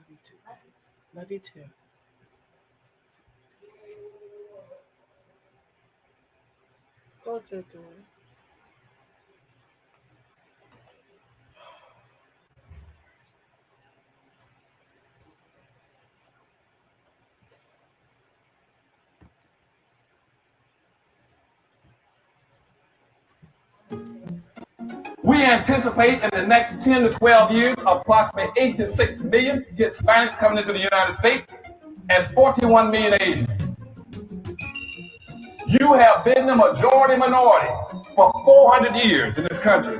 you too. Love you too. Close that door. We anticipate in the next 10 to 12 years, approximately 8 to 6 million Hispanics coming into the United States and 41 million Asians. You have been the majority minority for 400 years in this country.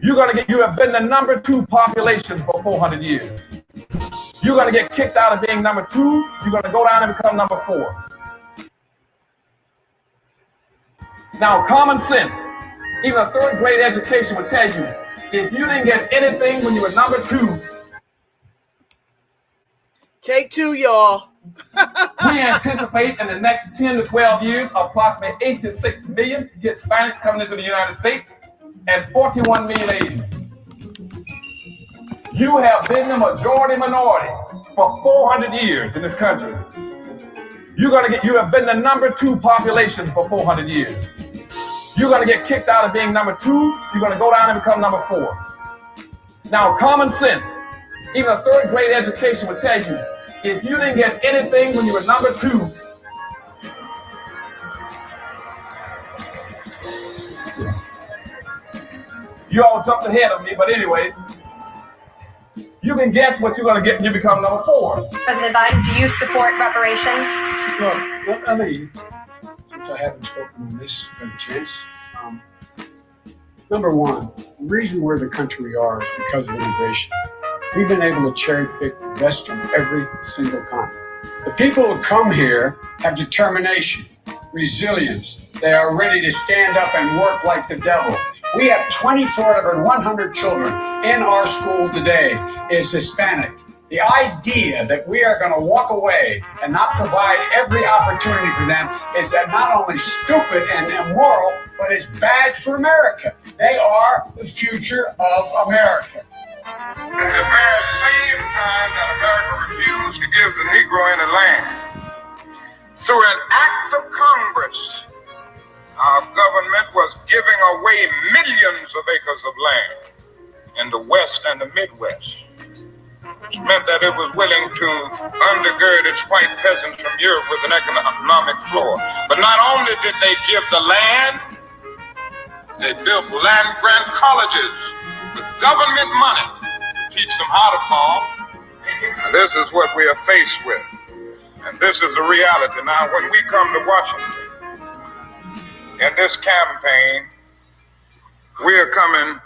You have been the number 2 population for 400 years. You're going to get kicked out of being number 2. You're going to go down and become number 4. Now, common sense, even a 3rd grade education would tell you, if you didn't get anything when you were number 2. Take 2, y'all. We anticipate in the next 10 to 12 years, approximately 8 to 6 million Hispanics coming into the United States and 41 million Asians. You have been the majority minority for 400 years in this country. You have been the number 2 population for 400 years. You're going to get kicked out of being number 2. You're going to go down and become number 4. Now, common sense, even a 3rd grade education would tell you, if you didn't get anything when you were number 2, you all jumped ahead of me, but anyway, you can guess what you're going to get when you become number 4. President Biden, do you support reparations? Well, I mean, since I haven't spoken on this, got a chance. Number one, the reason we're the country we are is because of immigration. We've been able to cherry pick the best from every single continent. The people who come here have determination, resilience. They are ready to stand up and work like the devil. We have 24 out of 100 children in our school today is Hispanic. The idea that we are going to walk away and not provide every opportunity for them is that not only stupid and immoral, but it's bad for America. They are the future of America. At the very same time that America refused to give the Negro any land, through an act of Congress, our government was giving away millions of acres of land in the West and the Midwest. Which meant that it was willing to undergird its white peasants from Europe with an economic floor. But not only did they give the land, they built land-grant colleges with government money to teach them how to farm. This is what we are faced with. And this is the reality. Now, when we come to Washington, in this campaign, we are coming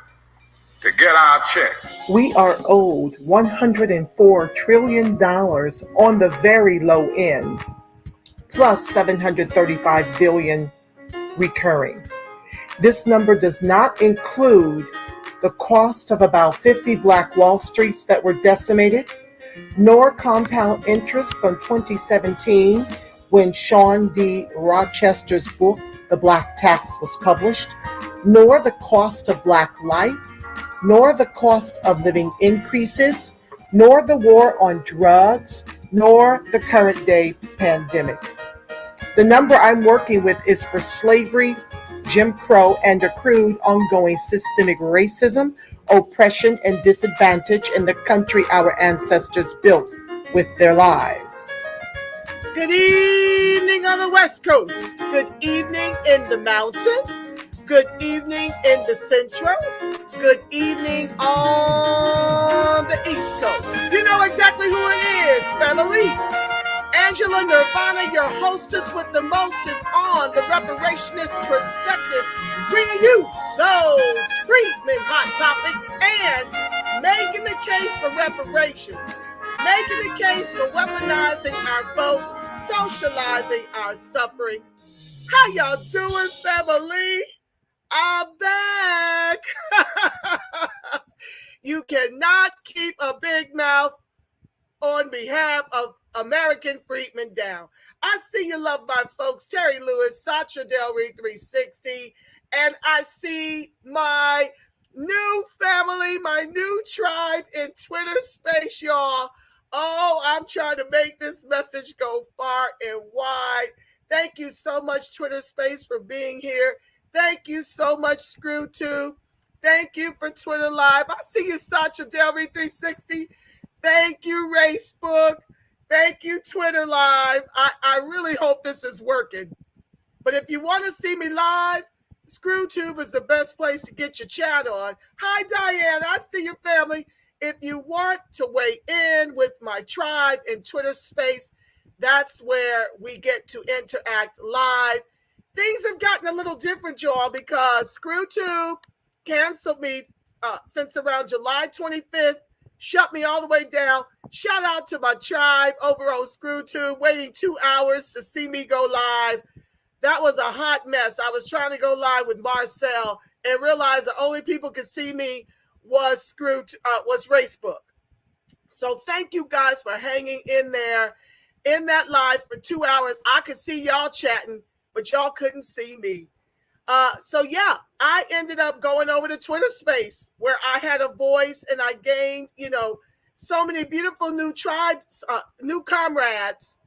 to get our check. We are owed $104 trillion on the very low end, plus $735 billion recurring. This number does not include the cost of about 50 Black Wall Streets that were decimated, nor compound interest from 2017 when Sean D. Rochester's book, The Black Tax, was published, nor the cost of Black life, nor the cost of living increases, nor the war on drugs, nor the current day pandemic. The number I'm working with is for slavery, Jim Crow, and accrued ongoing systemic racism, oppression, and disadvantage in the country our ancestors built with their lives. Good evening on the West Coast. Good evening in the mountain. Good evening in the central. Good evening on the East Coast. You know exactly who it is, family. Angela Nirvana, your hostess with the mostest on the reparationist perspective, bringing you those Freedmen hot topics and making the case for reparations, making the case for weaponizing our vote, socializing our suffering. How y'all doing, family? I'm back. You cannot keep a big mouth on behalf of American Freedmen down. I see you love my folks, Terry Lewis, Sacha Del Rey 360, and I see my new family, my new tribe in Twitter space, y'all. Oh, I'm trying to make this message go far and wide. Thank you so much, Twitter space, for being here. Thank you so much, ScrewTube. Thank you for Twitter Live. I see you, Sasha Delry 360. Thank you, Racebook. Thank you, Twitter Live. I really hope this is working. But if you want to see me live, ScrewTube is the best place to get your chat on. Hi, Diane. I see you, family. If you want to weigh in with my tribe in Twitter space, that's where we get to interact live. Things have gotten a little different, y'all, because ScrewTube canceled me since around July 25th, shut me all the way down. Shout out to my tribe over on ScrewTube, waiting 2 hours to see me go live. That was a hot mess. I was trying to go live with Marcel and realized the only people could see me was Racebook. So thank you guys for hanging in there in that live for 2 hours. I could see y'all chatting, but y'all couldn't see me. So yeah, I ended up going over to Twitter space where I had a voice and I gained, so many beautiful new tribes, new comrades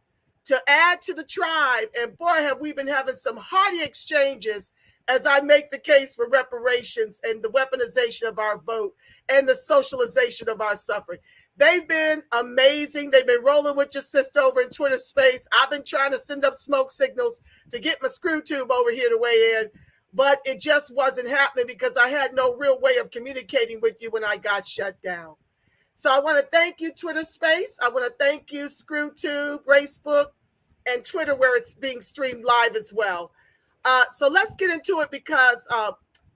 to add to the tribe. And boy, have we been having some hearty exchanges as I make the case for reparations and the weaponization of our vote and the socialization of our suffering. They've been amazing. They've been rolling with your sister over in Twitter space. I've been trying to send up smoke signals to get my ScrewTube over here to weigh in, but it just wasn't happening because I had no real way of communicating with you when I got shut down. So I want to thank you, Twitter space. I want to thank you, ScrewTube, Racebook, and Twitter, where it's being streamed live as well. So let's get into it because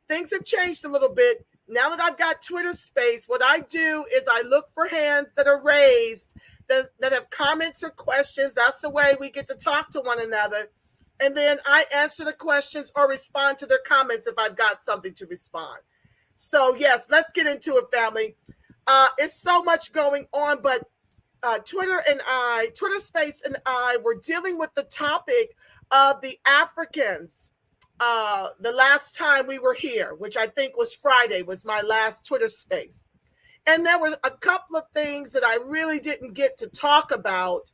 things have changed a little bit. Now that I've got Twitter space, what I do is I look for hands that are raised, that have comments or questions. That's the way we get to talk to one another. And then I answer the questions or respond to their comments if I've got something to respond. So yes, let's get into it, family. It's so much going on, but Twitter space and I were dealing with the topic of the Africans the last time we were here, which I think was Friday, was my last Twitter space. And there were a couple of things that I really didn't get to talk about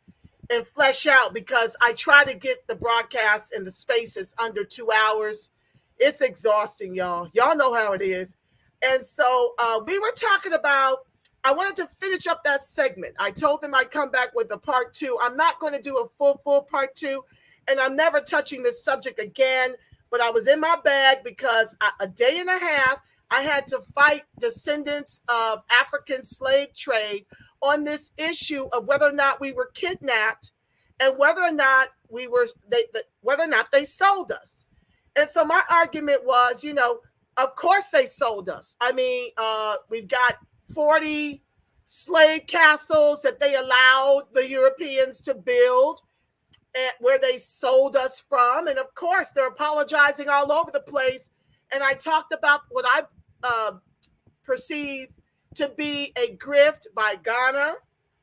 and flesh out because I try to get the broadcast and the spaces under 2 hours. It's exhausting, y'all. Y'all know how it is. And so we were talking about, I wanted to finish up that segment. I told them I'd come back with a part 2. I'm not going to do a full part 2, and I'm never touching this subject again, but I was in my bag because a day and a half, I had to fight descendants of African slave trade on this issue of whether or not we were kidnapped and whether or not they sold us. And so my argument was, of course they sold us. I mean, we've got 40 slave castles that they allowed the Europeans to build where they sold us from. And of course, they're apologizing all over the place. And I talked about what I perceive to be a grift by Ghana,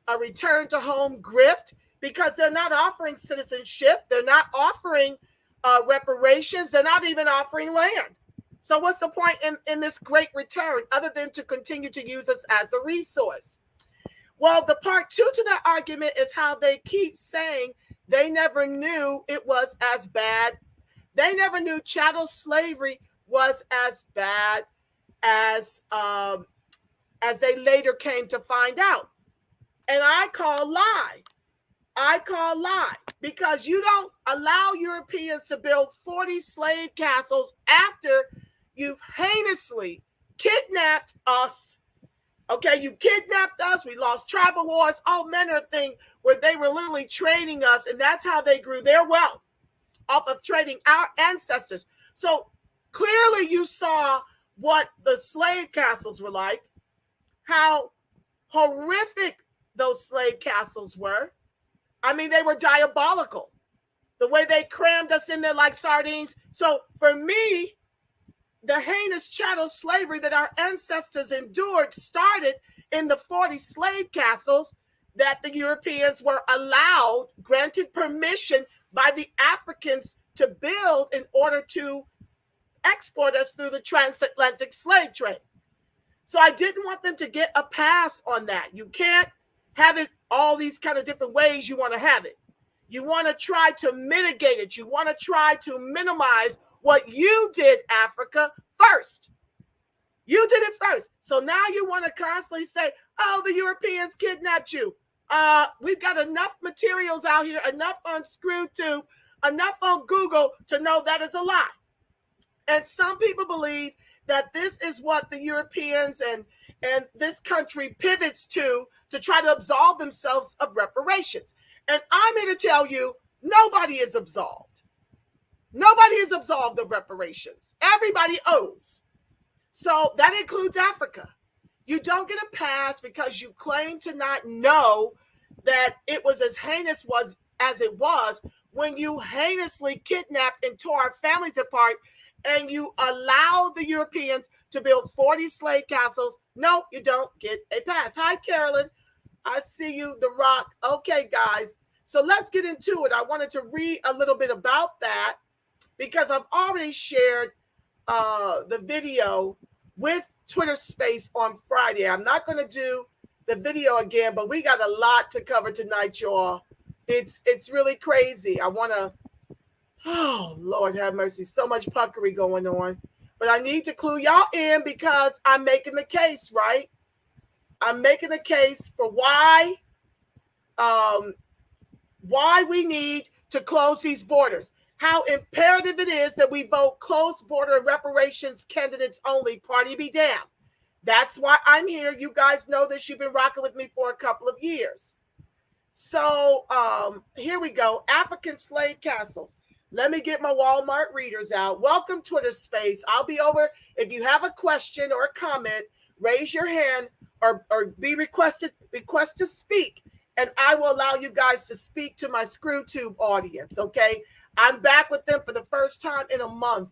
a return to home grift, because they're not offering citizenship. They're not offering reparations. They're not even offering land. So what's the point in this great return other than to continue to use us as a resource? Well, the part 2 to that argument is how they keep saying they never knew it was as bad. They never knew chattel slavery was as bad as they later came to find out. And I call lie. Because you don't allow Europeans to build 40 slave castles after you've heinously kidnapped us. Okay, you kidnapped us. We lost tribal wars, all manner of things where they were literally trading us. And that's how they grew their wealth, off of trading our ancestors. So clearly you saw what the slave castles were like, how horrific those slave castles were. I mean, they were diabolical. The way they crammed us in there like sardines. So for me, the heinous chattel slavery that our ancestors endured started in the 40 slave castles that the Europeans were allowed, granted permission by the Africans to build in order to export us through the transatlantic slave trade. So I didn't want them to get a pass on that. You can't have it all these kind of different ways you want to have it. You want to try to mitigate it. You want to try to minimize what you did, Africa, first. You did it first. So now you want to constantly say, oh, the Europeans kidnapped you. We've got enough materials out here, enough on ScrewTube, enough on Google to know that is a lie. And some people believe that this is what the Europeans and this country pivots to try to absolve themselves of reparations. And I'm here to tell you, nobody is absolved. Nobody is absolved of reparations. Everybody owes. So that includes Africa. You don't get a pass because you claim to not know that it was as heinous as it was when you heinously kidnapped and tore our families apart and you allowed the Europeans to build 40 slave castles. No, you don't get a pass. Hi, Carolyn. I see you, The Rock. Okay, guys. So let's get into it. I wanted to read a little bit about that because I've already shared the video with Twitter Space on Friday. I'm not going to do the video again, but we got a lot to cover tonight, y'all. It's really crazy. I want to, oh, Lord have mercy, so much puckery going on. But I need to clue y'all in because I'm making the case, right? I'm making a case for why we need to close these borders. How imperative it is that we vote closed border reparations candidates only. Party be damned. That's why I'm here. You guys know this. You've been rocking with me for a couple of years. So here we go. African slave castles. Let me get my Walmart readers out. Welcome, Twitter Space. I'll be over. If you have a question or a comment, raise your hand or be request to speak, and I will allow you guys to speak to my ScrewTube audience, okay? I'm back with them for the first time in a month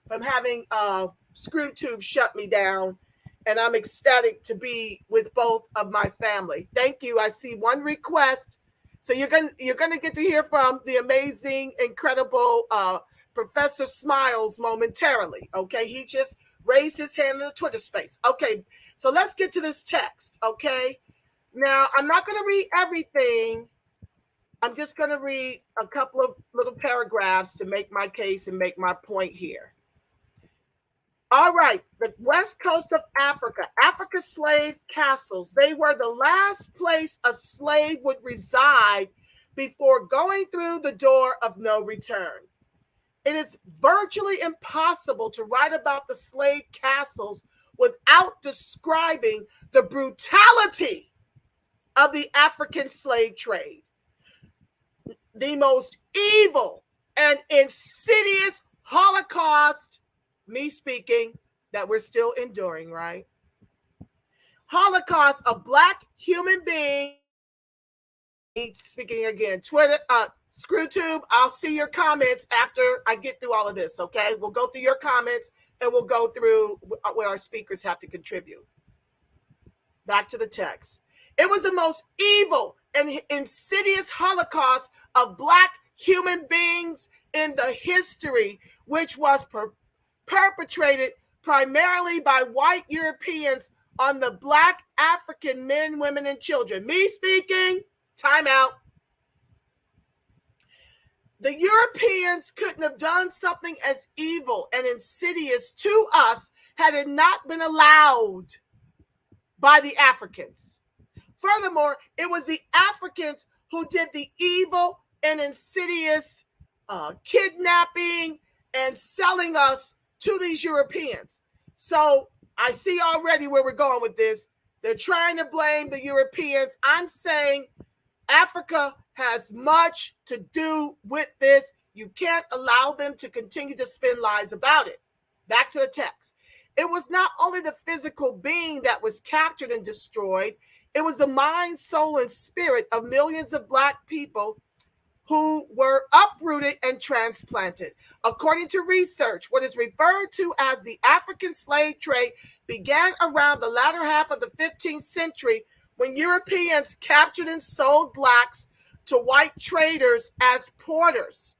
from having ScrewTube shut me down, and I'm ecstatic to be with both of my family. Thank you. I see one request. So you're gonna get to hear from the amazing, incredible Professor Smiles momentarily. Okay, he just raised his hand in the Twitter Space. Okay, so let's get to this text. Okay, now I'm not going to read everything. I'm just going to read a couple of little paragraphs to make my case and make my point here. All right, the west coast of Africa, Africa's slave castles. They were the last place a slave would reside before going through the door of no return. It is virtually impossible to write about the slave castles without describing the brutality of the African slave trade. The most evil and insidious Holocaust, me speaking, that we're still enduring, right? Holocaust of Black human beings. Speaking again, Twitter, ScrewTube, I'll see your comments after I get through all of this, okay? We'll go through your comments and we'll go through where our speakers have to contribute. Back to the text. It was the most evil and insidious Holocaust of Black human beings in the history, which was perpetrated primarily by white Europeans on the Black African men, women, and children. Me speaking, time out. The Europeans couldn't have done something as evil and insidious to us had it not been allowed by the Africans. Furthermore, it was the Africans who did the evil and insidious kidnapping and selling us to these Europeans. So I see already where we're going with this. They're trying to blame the Europeans. I'm saying Africa has much to do with this. You can't allow them to continue to spin lies about it. Back to the text. It was not only the physical being that was captured and destroyed, it was the mind, soul, and spirit of millions of Black people who were uprooted and transplanted. According to research, what is referred to as the African slave trade began around the latter half of the 15th century when Europeans captured and sold Blacks to white traders as porters.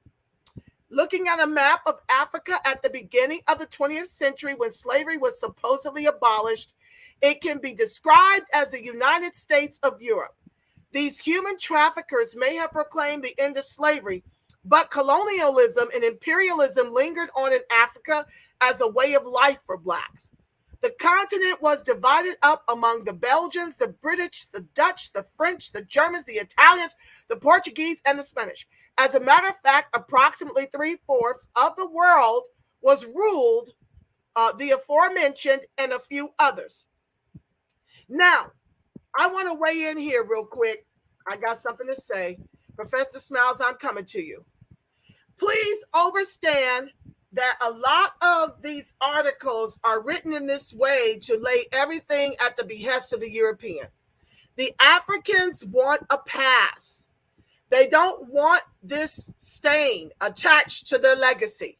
Looking at a map of Africa at the beginning of the 20th century when slavery was supposedly abolished, It can be described as the United States of Europe. These human traffickers may have proclaimed the end of slavery, but colonialism and imperialism lingered on in Africa as a way of life for Blacks. The continent was divided up among the Belgians, the British, the Dutch, the French, the Germans, the Italians, the Portuguese, and the Spanish. As a matter of fact, approximately 3/4 of the world was ruled, the aforementioned and a few others. Now, I want to weigh in here real quick. I got something to say. Professor Smiles, I'm coming to you. Please understand that a lot of these articles are written in this way to lay everything at the behest of the European. The Africans want a pass. They don't want this stain attached to their legacy.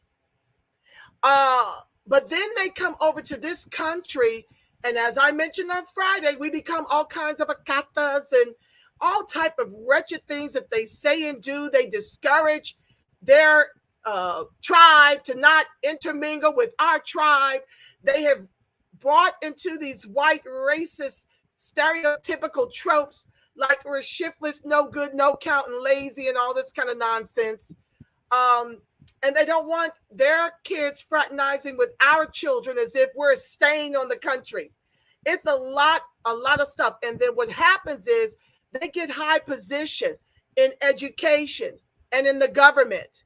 But then they come over to this country, and as I mentioned on Friday, we become all kinds of akatas and all type of wretched things that they say and do. They discourage their tribe to not intermingle with our tribe. They have brought into these white racist stereotypical tropes like we're shiftless, no good, no count, and lazy, and all this kind of nonsense. And they don't want their kids fraternizing with our children as if we're a stain on the country. It's a lot of stuff. And then what happens is they get high position in education and in the government.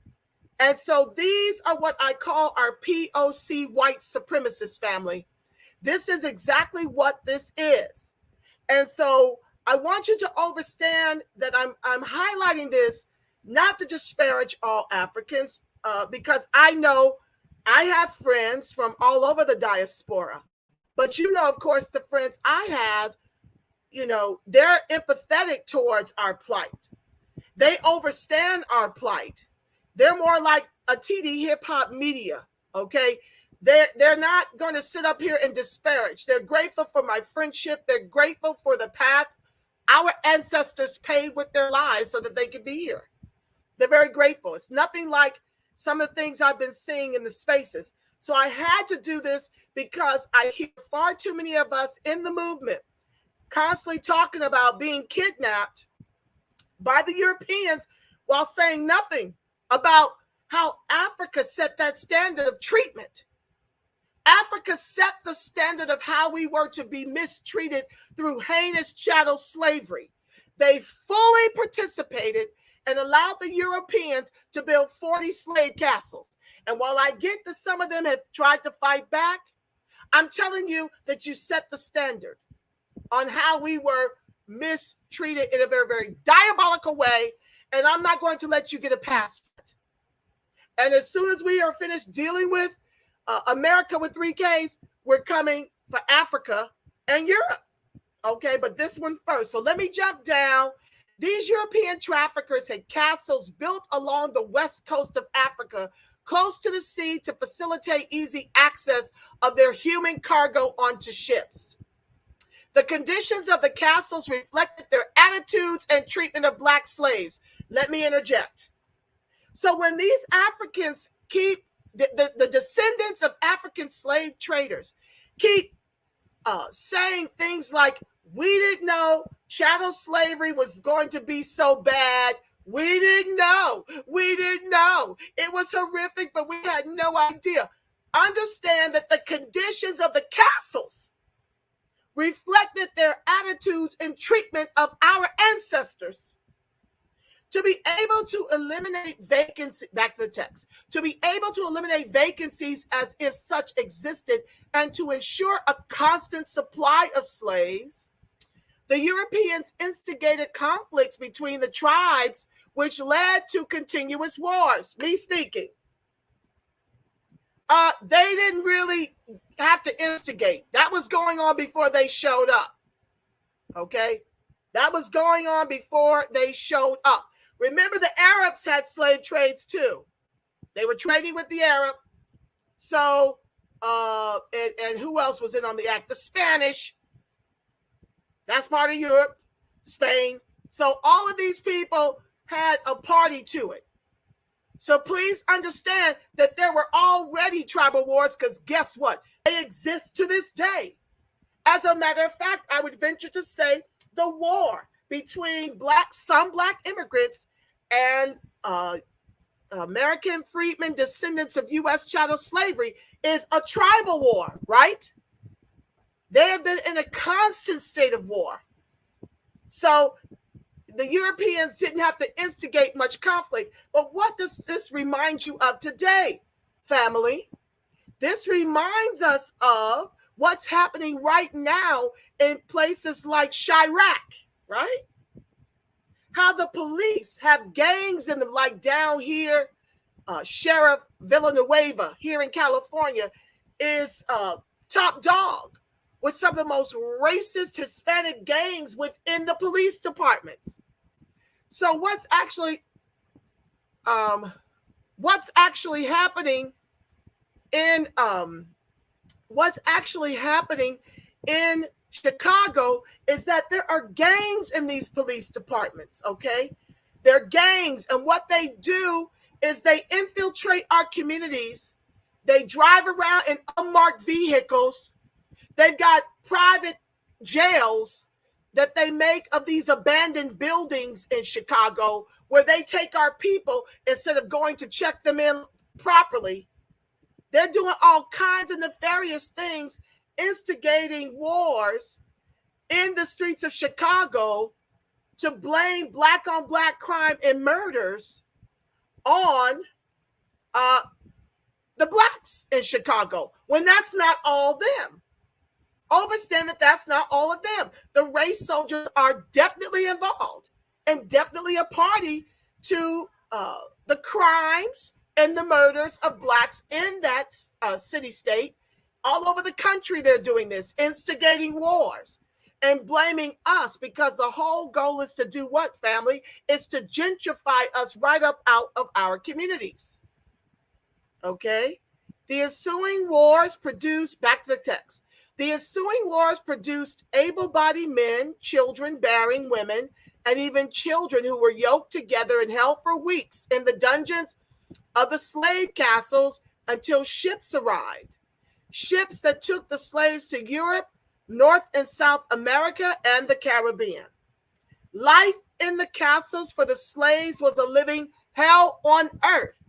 And so these are what I call our POC white supremacist family. This is exactly what this is. And so I want you to understand that I'm highlighting this not to disparage all Africans, because I know I have friends from all over the diaspora. But of course, the friends I have, they're empathetic towards our plight. They understand our plight. They're more like a TD hip hop media, okay? They're not going to sit up here and disparage. They're grateful for my friendship. They're grateful for the path our ancestors paved with their lives so that they could be here. They're very grateful. It's nothing like some of the things I've been seeing in the spaces. So I had to do this because I hear far too many of us in the movement constantly talking about being kidnapped by the Europeans while saying nothing about how Africa set that standard of treatment. Africa set the standard of how we were to be mistreated through heinous chattel slavery. They fully participated and allowed the Europeans to build 40 slave castles. And while I get that some of them have tried to fight back, I'm telling you that you set the standard on how we were mistreated in a very, very diabolical way. And I'm not going to let you get a pass. And as soon as we are finished dealing with America with 3Ks, we're coming for Africa and Europe. Okay, but this one first. So let me jump down. These European traffickers had castles built along the west coast of Africa, close to the sea, to facilitate easy access of their human cargo onto ships. The conditions of the castles reflected their attitudes and treatment of Black slaves. Let me interject. So when these Africans keep, the descendants of African slave traders keep saying things like, we didn't know chattel slavery was going to be so bad. We didn't know. We didn't know. It was horrific, but we had no idea. Understand that the conditions of the castles reflected their attitudes and treatment of our ancestors. To be able to eliminate vacancies, back to the text, to be able to eliminate vacancies as if such existed and to ensure a constant supply of slaves, the Europeans instigated conflicts between the tribes, which led to continuous wars. Me speaking. They didn't really have to instigate. That was going on before they showed up. Okay? That was going on before they showed up. Remember, the Arabs had slave trades too. They were trading with the Arab. So, and who else was in on the act? The Spanish. That's part of Europe, Spain. So all of these people had a party to it. So please understand that there were already tribal wars, because guess what? They exist to this day. As a matter of fact, I would venture to say the war between some black immigrants and American freedmen, descendants of U.S. chattel slavery, is a tribal war, right? They have been in a constant state of war. So the Europeans didn't have to instigate much conflict. But what does this remind you of today, family? This reminds us of what's happening right now in places like Chirac, right? How the police have gangs in them, like down here, Sheriff Villanueva here in California is top dog with some of the most racist Hispanic gangs within the police departments. So what's actually happening in Chicago is that there are gangs in these police departments, okay? They're gangs, and what they do is they infiltrate our communities. They drive around in unmarked vehicles. They've got private jails that they make of these abandoned buildings in Chicago where they take our people instead of going to check them in properly. They're doing all kinds of nefarious things, instigating wars in the streets of Chicago to blame black on black crime and murders on the blacks in Chicago, when that's not all them. Understand that that's not all of them. The race soldiers are definitely involved and definitely a party to the crimes and the murders of blacks in that city-state. All over the country, they're doing this, instigating wars and blaming us, because the whole goal is to do what, family? Is to gentrify us right up out of our communities. Okay? The ensuing wars produced, back to the text, the ensuing wars produced able-bodied men, children, bearing women, and even children who were yoked together and held for weeks in the dungeons of the slave castles until ships arrived. Ships that took the slaves to Europe, North and South America, and the Caribbean. Life in the castles for the slaves was a living hell on earth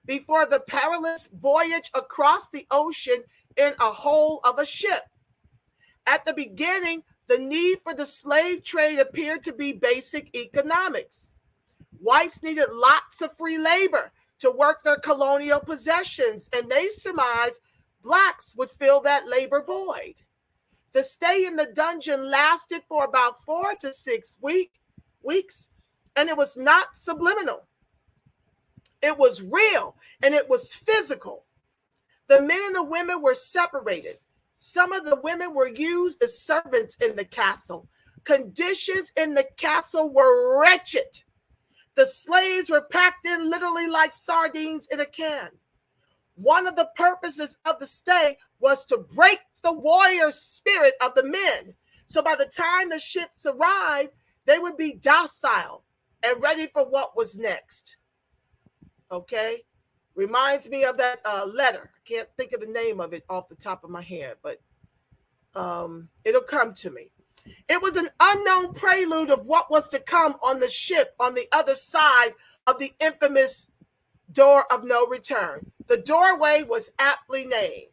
before the perilous voyage across the ocean in a hole of a ship. At the beginning, the need for the slave trade appeared to be basic economics. Whites needed lots of free labor to work their colonial possessions, and they surmised blacks would fill that labor void. The stay in the dungeon lasted for about 4 to 6 weeks, and it was not subliminal. It was real, and it was physical. The men and the women were separated. Some of the women were used as servants in the castle. Conditions in the castle were wretched. The slaves were packed in literally like sardines in a can. One of the purposes of the stay was to break the warrior spirit of the men. So by the time the ships arrived, they would be docile and ready for what was next. Okay? Reminds me of that letter. I can't think of the name of it off the top of my head, but it'll come to me. It was an unknown prelude of what was to come on the ship on the other side of the infamous door of no return. The doorway was aptly named.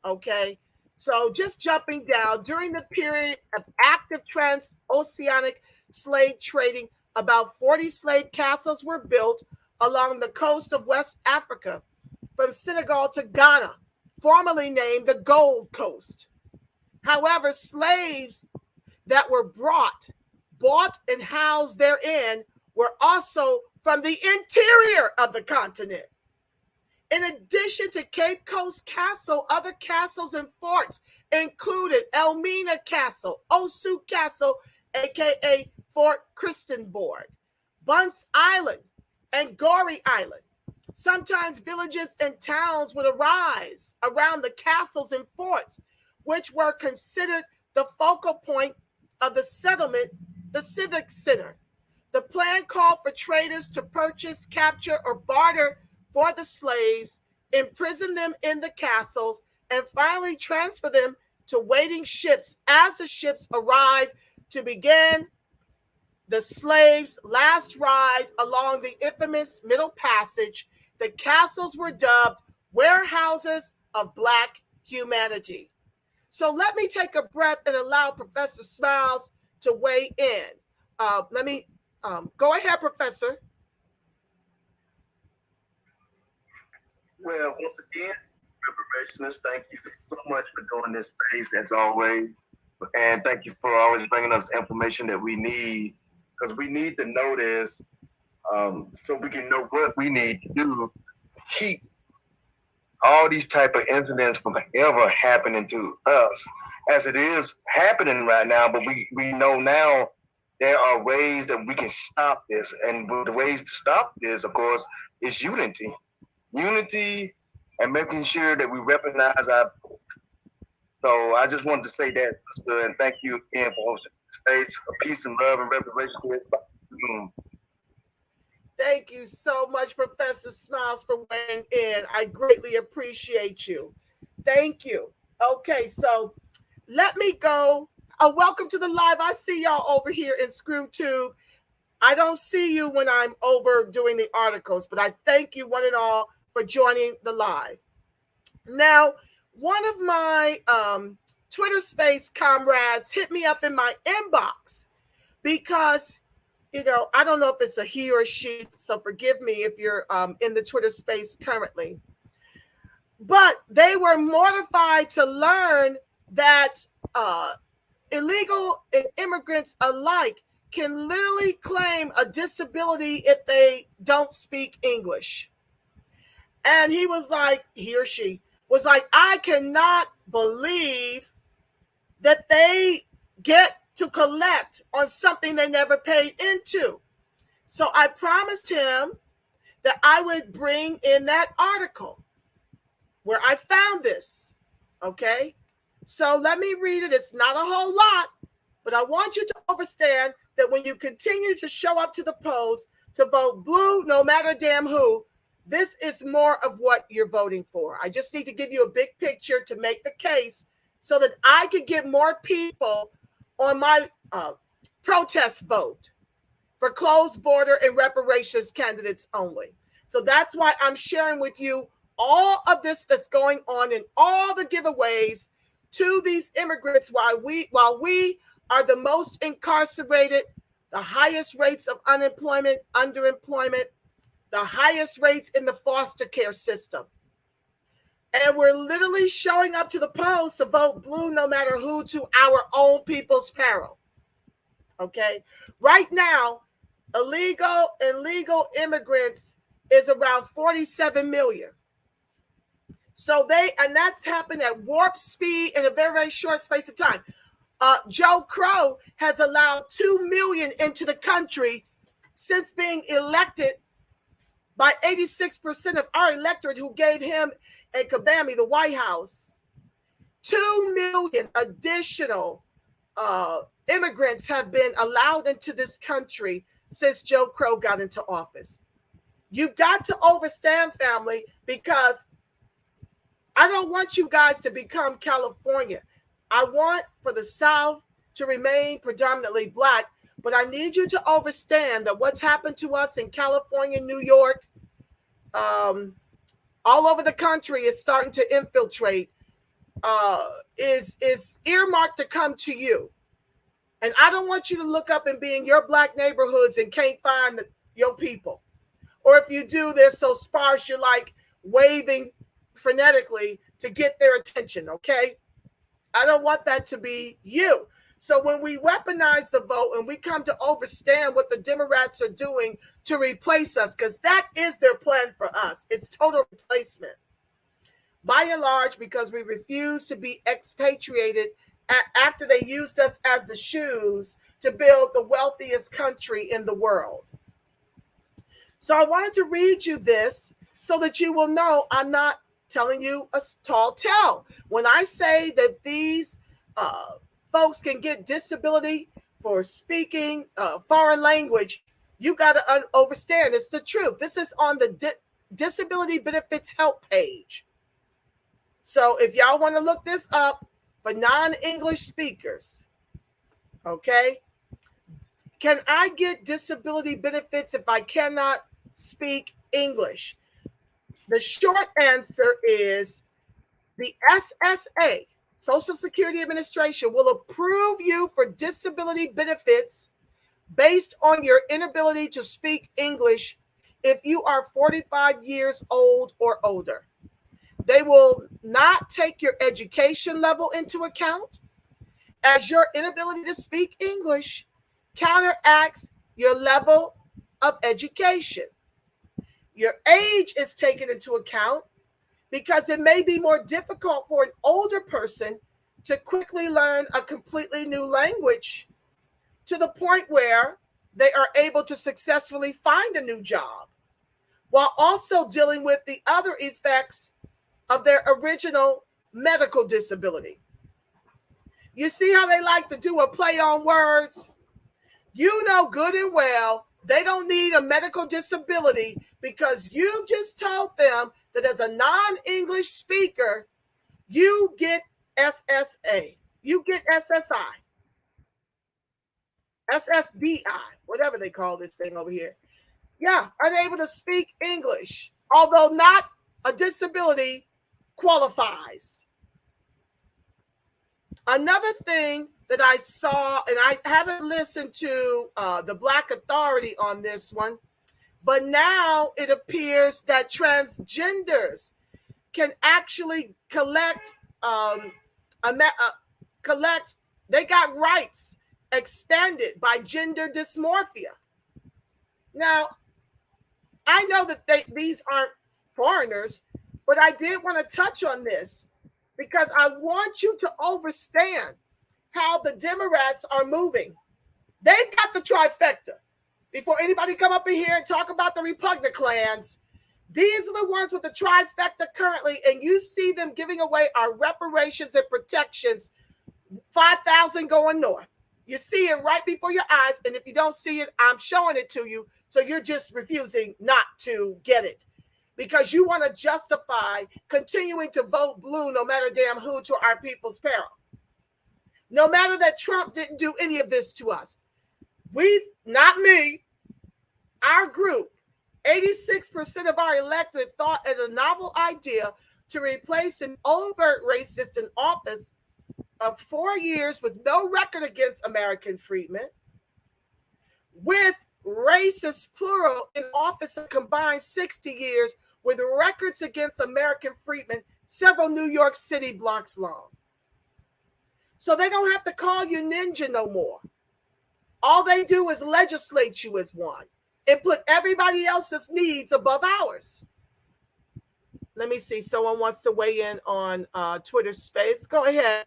Okay, so just jumping down, during the period of active transoceanic slave trading, about 40 slave castles were built along the coast of West Africa, from Senegal to Ghana, formerly named the Gold Coast. However, slaves that were bought and housed therein were also from the interior of the continent. In addition to Cape Coast Castle, other castles and forts included Elmina Castle, Osu Castle, aka Fort Christenborg, Bunce Island, and Goree Island. Sometimes villages and towns would arise around the castles and forts, which were considered the focal point of the settlement, the civic center. The plan called for traders to purchase, capture, or barter for the slaves, imprison them in the castles, and finally transfer them to waiting ships as the ships arrived to begin the slaves' last ride along the infamous Middle Passage. The castles were dubbed warehouses of Black humanity. So let me take a breath and allow Professor Smiles to weigh in. Let me go ahead, Professor. Well, once again, Reparationists, thank you so much for doing this space as always. And thank you for always bringing us information that we need, because we need to know this so we can know what we need to do to keep all these type of incidents from ever happening to us, as it is happening right now. But we know now there are ways that we can stop this. And the ways to stop this, of course, is unity. Unity and making sure that we weaponize our vote. So I just wanted to say that, sister, and thank you again for hosting the space. Peace and love and reparations to everybody. Thank you so much, Professor Smiles, for weighing in. I greatly appreciate you. Thank you. Okay, so let me go. Welcome to the live. I see y'all over here in ScrewTube. I don't see you when I'm over doing the articles, but I thank you one and all for joining the live. Now, one of my Twitter Space comrades hit me up in my inbox because, you know, I don't know if it's a he or she, so forgive me if you're in the Twitter Space currently. But they were mortified to learn that illegal and immigrants alike can literally claim a disability if they don't speak English. And he was like, he or she was like, I cannot believe that they get to collect on something they never paid into. So I promised him that I would bring in that article where I found this. Okay. So let me read it. It's not a whole lot, but I want you to understand that when you continue to show up to the polls to vote blue, no matter damn who, this is more of what you're voting for. I just need to give you a big picture to make the case so that I could get more people on my protest vote for closed border and reparations candidates only. So that's why I'm sharing with you all of this that's going on and all the giveaways to these immigrants while we are the most incarcerated, the highest rates of unemployment, underemployment, the highest rates in the foster care system. And we're literally showing up to the polls to vote blue no matter who, to our own people's peril. Okay? Right now, illegal and legal immigrants is around 47 million. So and that's happened at warp speed in a very, very short space of time. Joe Crow has allowed 2 million into the country since being elected by 86% of our electorate who gave him and Kabami the White House. 2 million additional immigrants have been allowed into this country since Joe Crow got into office. You've got to understand, family, because I don't want you guys to become California. I want for the South to remain predominantly Black, but I need you to understand that what's happened to us in California, New York, all over the country is starting to infiltrate, is earmarked to come to you. And I don't want you to look up and be in your Black neighborhoods and can't find your people. Or if you do, they're so sparse, you're like waving frenetically to get their attention, okay? I don't want that to be you. So when we weaponize the vote and we come to understand what the Democrats are doing to replace us, because that is their plan for us. It's total replacement. By and large, because we refuse to be expatriated after they used us as the shoes to build the wealthiest country in the world. So I wanted to read you this so that you will know I'm not telling you a tall tale. When I say that these folks can get disability for speaking foreign language, you got to understand it's the truth. This is on the Disability Benefits Help page. So if y'all want to look this up, for non-English speakers. Okay? Can I get disability benefits if I cannot speak English? The short answer is the SSA, Social Security Administration, will approve you for disability benefits based on your inability to speak English if you are 45 years old or older. They will not take your education level into account, as your inability to speak English counteracts your level of education. Your age is taken into account because it may be more difficult for an older person to quickly learn a completely new language to the point where they are able to successfully find a new job while also dealing with the other effects of their original medical disability. You see how they like to do a play on words? You know good and well they don't need a medical disability because you've just told them that as a non-English speaker, you get SSA, you get SSI, SSDI, whatever they call this thing over here. Yeah, unable to speak English, although not a disability, qualifies. Another thing that I saw, and I haven't listened to the Black Authority on this one, but now it appears that transgenders can actually collect, they got rights expanded by gender dysmorphia. Now, I know that these aren't foreigners, but I did want to touch on this because I want you to understand how the Democrats are moving. They got the trifecta. Before anybody come up in here and talk about the repugnant clans, these are the ones with the trifecta currently, and you see them giving away our reparations and protections, 5,000 going north. You see it right before your eyes, and if you don't see it, I'm showing it to you, so you're just refusing not to get it because you want to justify continuing to vote blue no matter damn who to our people's peril. No matter that Trump didn't do any of this to us. Not me, our group, 86% of our electorate thought it a novel idea to replace an overt racist in office of 4 years with no record against American freedmen with racist plural in office a combined 60 years with records against American freedmen several New York City blocks long. So they don't have to call you ninja no more. All they do is legislate you as one and put everybody else's needs above ours. Let me see. Someone wants to weigh in on Twitter space. Go ahead,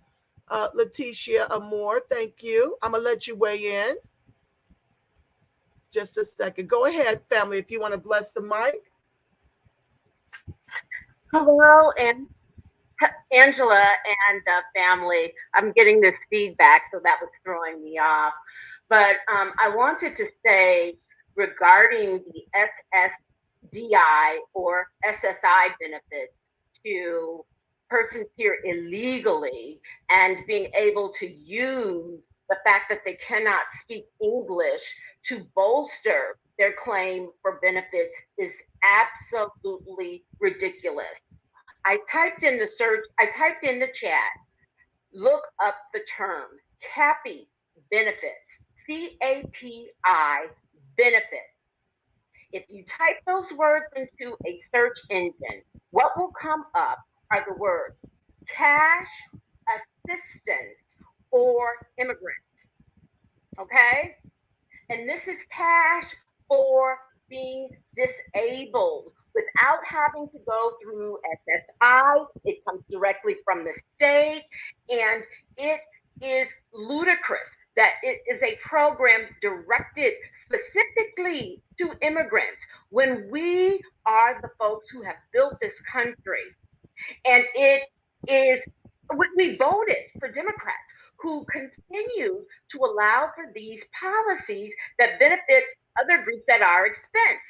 Letitia Amore. Thank you. I'm going to let you weigh in. Just a second. Go ahead, family, if you want to bless the mic. Hello, and Angela and family. I'm getting this feedback, so that was throwing me off. But I wanted to say regarding the SSDI or SSI benefits to persons here illegally and being able to use the fact that they cannot speak English to bolster their claim for benefits is absolutely ridiculous. I typed in the chat, look up the term CAPI benefits, CAPI benefits. If you type those words into a search engine, what will come up are the words cash assistance for immigrants, okay? And this is cash for being disabled without having to go through SSI. It comes directly from the state, and it is ludicrous that it is a program directed specifically to immigrants when we are the folks who have built this country. And it is, we voted for Democrats who continue to allow for these policies that benefit other groups at our expense.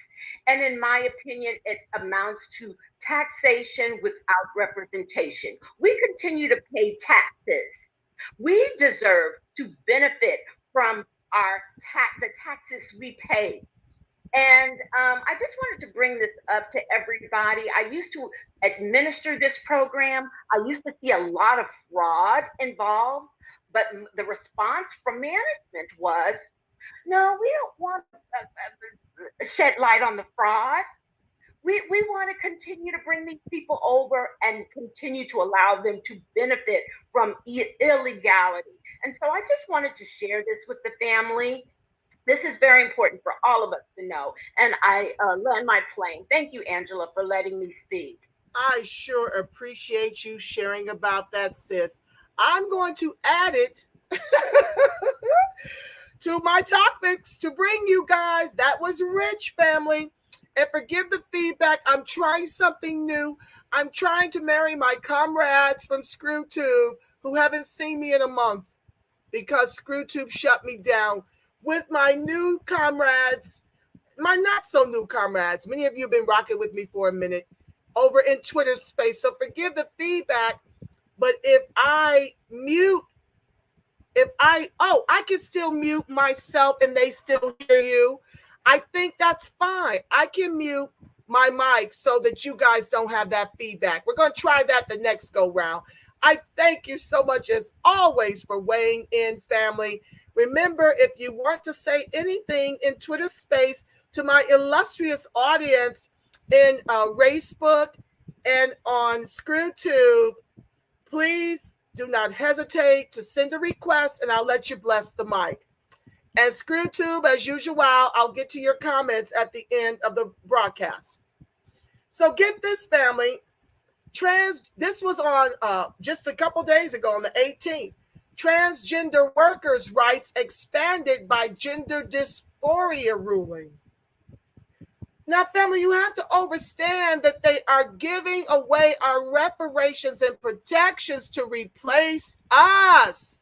And in my opinion, it amounts to taxation without representation. We continue to pay taxes We deserve to benefit from the taxes we pay. And I just wanted to bring this up to everybody. I used to administer this program. I used to see a lot of fraud involved, but the response from management was, no, we don't want to shed light on the fraud. We want to continue to bring these people over and continue to allow them to benefit from illegality. And so I just wanted to share this with the family. This is very important for all of us to know. And I land my plane. Thank you, Angela, for letting me speak. I sure appreciate you sharing about that, sis. I'm going to add it to my topics to bring you guys. That was rich, family. And forgive the feedback. I'm trying something new. I'm trying to marry my comrades from ScrewTube who haven't seen me in a month because ScrewTube shut me down with my new comrades, my not so new comrades. Many of you have been rocking with me for a minute over in Twitter space. So forgive the feedback. But if I can still mute myself and they still hear you. I think that's fine. I can mute my mic so that you guys don't have that feedback. We're going to try that the next go round. I thank you so much as always for weighing in, family. Remember, if you want to say anything in Twitter space to my illustrious audience in Facebook and on ScrewTube, please do not hesitate to send a request and I'll let you bless the mic. And ScrewTube, as usual, I'll get to your comments at the end of the broadcast. So get this, family. This was on just a couple days ago on the 18th. Transgender workers' rights expanded by gender dysphoria ruling. Now, family, you have to understand that they are giving away our reparations and protections to replace us.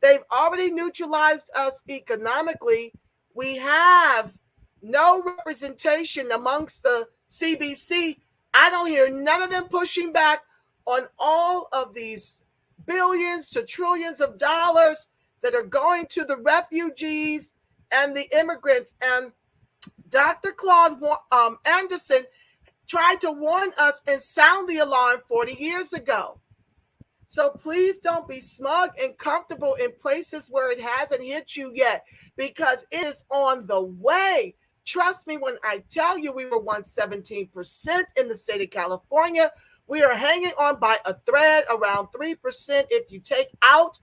They've already neutralized us economically. We have no representation amongst the CBC. I don't hear none of them pushing back on all of these billions to trillions of dollars that are going to the refugees and the immigrants. And Dr. Claude Anderson tried to warn us and sound the alarm 40 years ago. So please don't be smug and comfortable in places where it hasn't hit you yet, because it is on the way. Trust me when I tell you we were once 17% in the state of California. We are hanging on by a thread, around 3% if you take out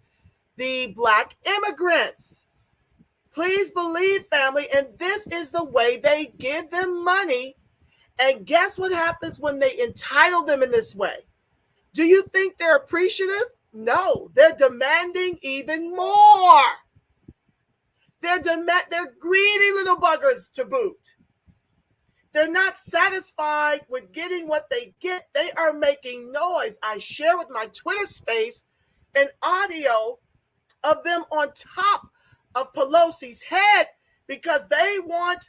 the Black immigrants. Please believe, family, and this is the way they give them money. And guess what happens when they entitle them in this way? Do you think they're appreciative? No, they're demanding even more. They're greedy little buggers to boot. They're not satisfied with getting what they get. They are making noise. I share with my Twitter space an audio of them on top of Pelosi's head because they want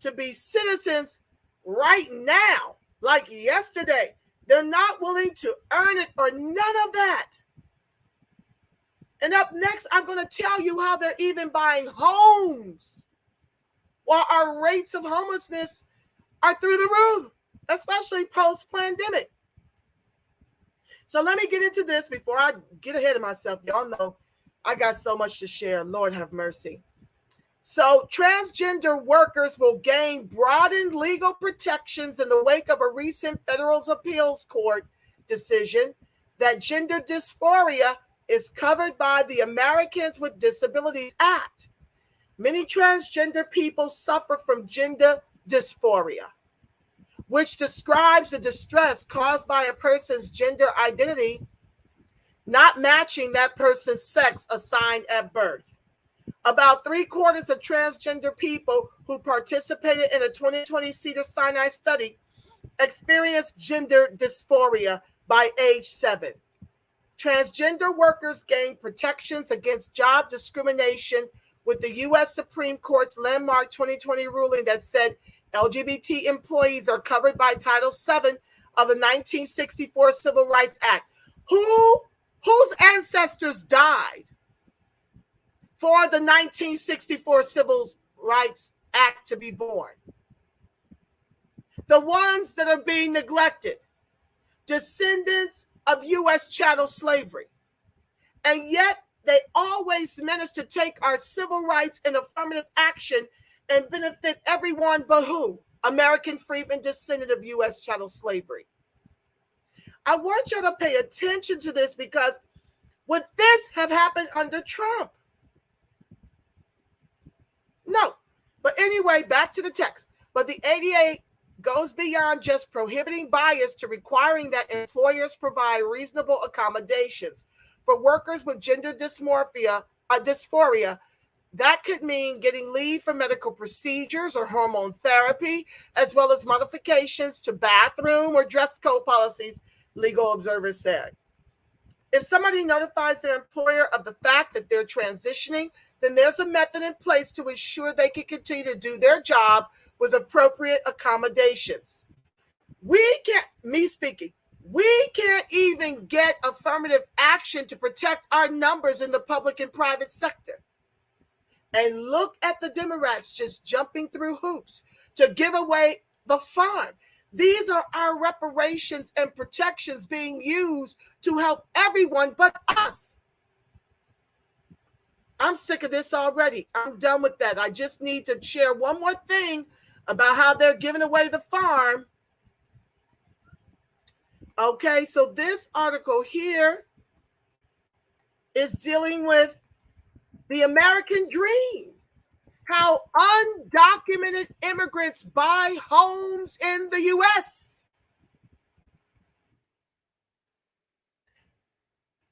to be citizens right now, like yesterday. They're not willing to earn it or none of that. And up next, I'm going to tell you how they're even buying homes while our rates of homelessness are through the roof, especially post-pandemic. So let me get into this before I get ahead of myself. Y'all know I got so much to share. Lord have mercy. So transgender workers will gain broadened legal protections in the wake of a recent federal appeals court decision that gender dysphoria is covered by the Americans with Disabilities Act. Many transgender people suffer from gender dysphoria, which describes the distress caused by a person's gender identity not matching that person's sex assigned at birth. About 3/4 of transgender people who participated in a 2020 Cedars-Sinai study experienced gender dysphoria by age 7. Transgender workers gain protections against job discrimination with the U.S. Supreme Court's landmark 2020 ruling that said LGBT employees are covered by Title VII of the 1964 Civil Rights Act. Who Whose ancestors died for the 1964 Civil Rights Act to be born? The ones that are being neglected, descendants of U.S. chattel slavery. And yet they always manage to take our civil rights and affirmative action and benefit everyone but who? American freedmen, descendant of U.S. chattel slavery. I want you to pay attention to this, because would this have happened under Trump? No. But anyway, back to the text. But the ADA goes beyond just prohibiting bias to requiring that employers provide reasonable accommodations for workers with gender dysphoria. That could mean getting leave for medical procedures or hormone therapy, as well as modifications to bathroom or dress code policies, legal observers said. If somebody notifies their employer of the fact that they're transitioning, then there's a method in place to ensure they can continue to do their job with appropriate accommodations. We can't even get affirmative action to protect our numbers in the public and private sector. And look at the Democrats just jumping through hoops to give away the farm. These are our reparations and protections being used to help everyone but us. I'm sick of this already. I'm done with that. I just need to share one more thing about how they're giving away the farm. Okay, so this article here is dealing with the American dream, how undocumented immigrants buy homes in the U.S.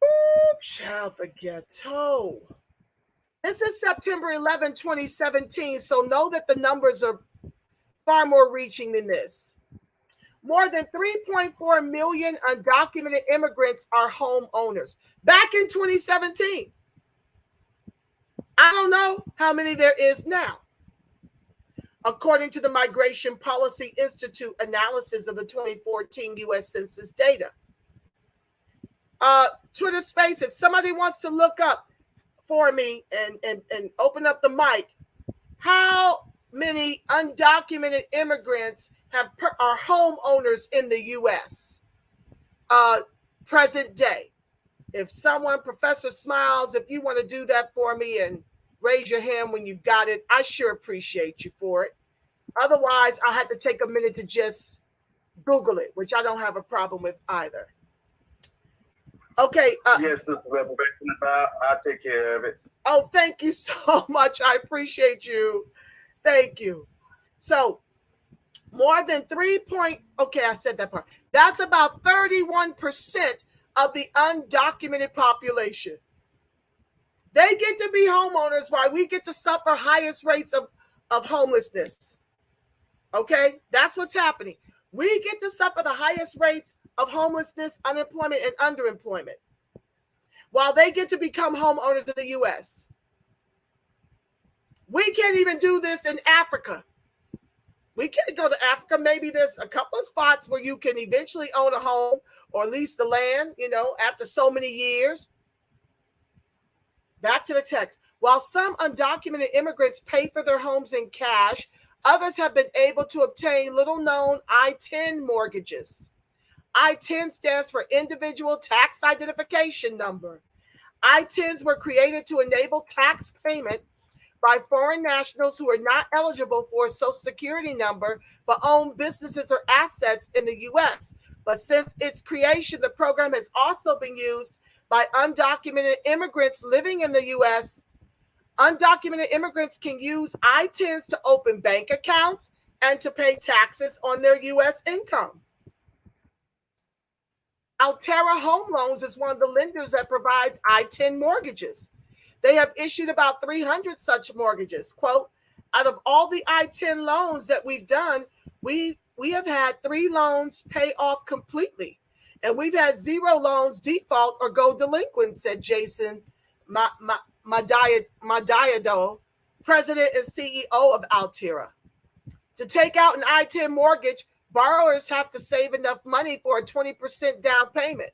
Ooh, child, the ghetto. This is September 11, 2017, so know that the numbers are far more reaching than this. More than 3.4 million undocumented immigrants are homeowners. Back in 2017. I don't know how many there is now. According to the Migration Policy Institute analysis of the 2014 U.S. Census data. Twitter Space, if somebody wants to look up for me and open up the mic, how many undocumented immigrants are homeowners in the U.S. Present day? If someone, Professor Smiles, if you want to do that for me and raise your hand when you've got it, I sure appreciate you for it. Otherwise, I'll have to take a minute to just Google it, which I don't have a problem with either. Okay. Yes, Sister Reparation, I'll take care of it. Oh, thank you so much. I appreciate you. Thank you. So, more than okay, I said that part. That's about 31% of the undocumented population. They get to be homeowners while we get to suffer highest rates of homelessness. Okay, that's what's happening. We get to suffer the highest rates of homelessness, unemployment, and underemployment, while they get to become homeowners in the U.S. We can't even do this in Africa. We can't go to Africa. Maybe there's a couple of spots where you can eventually own a home or lease the land, after so many years. Back to the text. While some undocumented immigrants pay for their homes in cash, others have been able to obtain little-known I-10 mortgages. I-10 stands for Individual Tax Identification Number. I-10s were created to enable tax payment by foreign nationals who are not eligible for a Social Security number but own businesses or assets in the U.S. But since its creation, the program has also been used by undocumented immigrants living in the U.S. Undocumented immigrants can use I-10s to open bank accounts and to pay taxes on their U.S. income. Altera Home Loans is one of the lenders that provides I-10 mortgages. They have issued about 300 such mortgages. Quote, out of all the I-10 loans that we've done, we have had 3 loans pay off completely. And we've had 0 loans default or go delinquent, said Jason Madiado, president and CEO of Altera. To take out an I-10 mortgage, borrowers have to save enough money for a 20% down payment.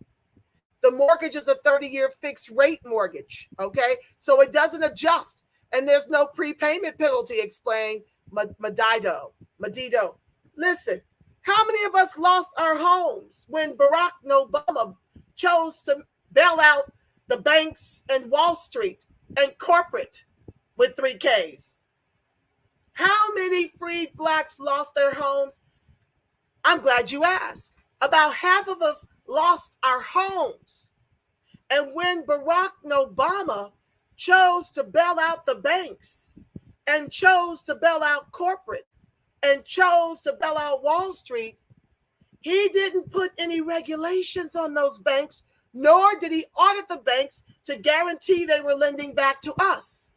The mortgage is a 30-year fixed rate mortgage, okay? So it doesn't adjust, and there's no prepayment penalty, explained Medido. Listen, how many of us lost our homes when Barack Obama chose to bail out the banks and Wall Street and corporate with 3Ks? How many freed blacks lost their homes? I'm glad you asked. About half of us lost our homes. And when Barack Obama chose to bail out the banks and chose to bail out corporate and chose to bail out Wall Street, he didn't put any regulations on those banks, nor did he audit the banks to guarantee they were lending back to us.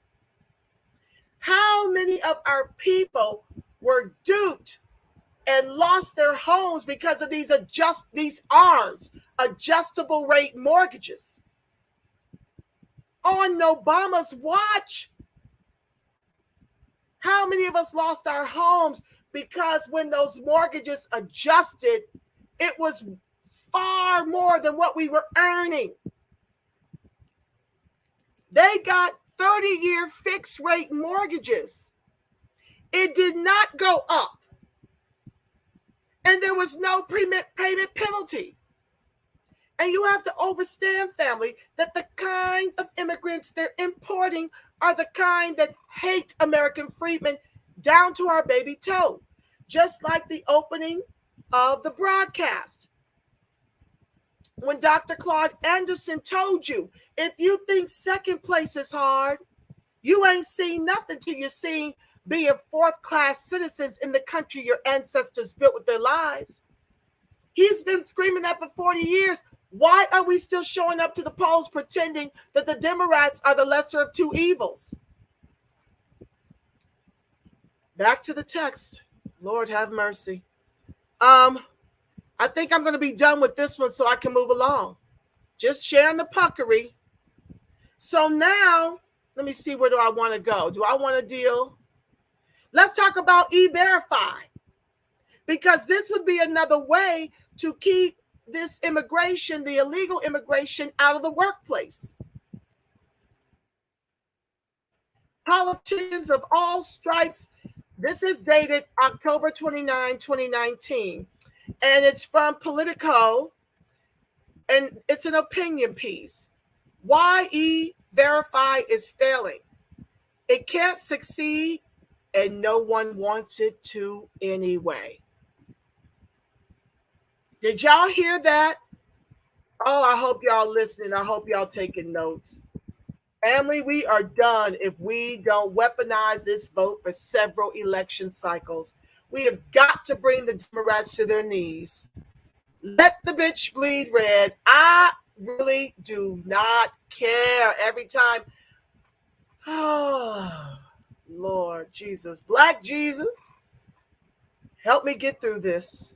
How many of our people were duped and lost their homes because of these ARMs, adjustable rate mortgages? On Obama's watch, how many of us lost our homes because when those mortgages adjusted, it was far more than what we were earning? They got 30-year fixed rate mortgages. It did not go up. And there was no payment penalty. And you have to understand, family, that the kind of immigrants they're importing are the kind that hate American freedmen down to our baby toe. Just like the opening of the broadcast, when Dr. Claude Anderson told you, if you think second place is hard, you ain't seen nothing till you seen being fourth-class citizens in the country your ancestors built with their lives. He's been screaming that for 40 years. Why are we still showing up to the polls pretending that the Democrats are the lesser of two evils? Back to the text. Lord have mercy. I think I'm going to be done with this one so I can move along. Just sharing the puckery. So now, let me see, where do I want to go? Do I want to deal? Let's talk about E-Verify, because this would be another way to keep this immigration, the illegal immigration, out of the workplace. Politicians of all stripes. This is dated October 29, 2019, and it's from Politico, and it's an opinion piece. Why E-Verify is failing. It can't succeed, and no one wants it to anyway. Did y'all hear that? Oh, I hope y'all listening. I hope y'all taking notes. Family, we are done if we don't weaponize this vote for several election cycles. We have got to bring the Democrats to their knees. Let the bitch bleed red. I really do not care. Every time. Oh, Lord Jesus. Black Jesus, help me get through this.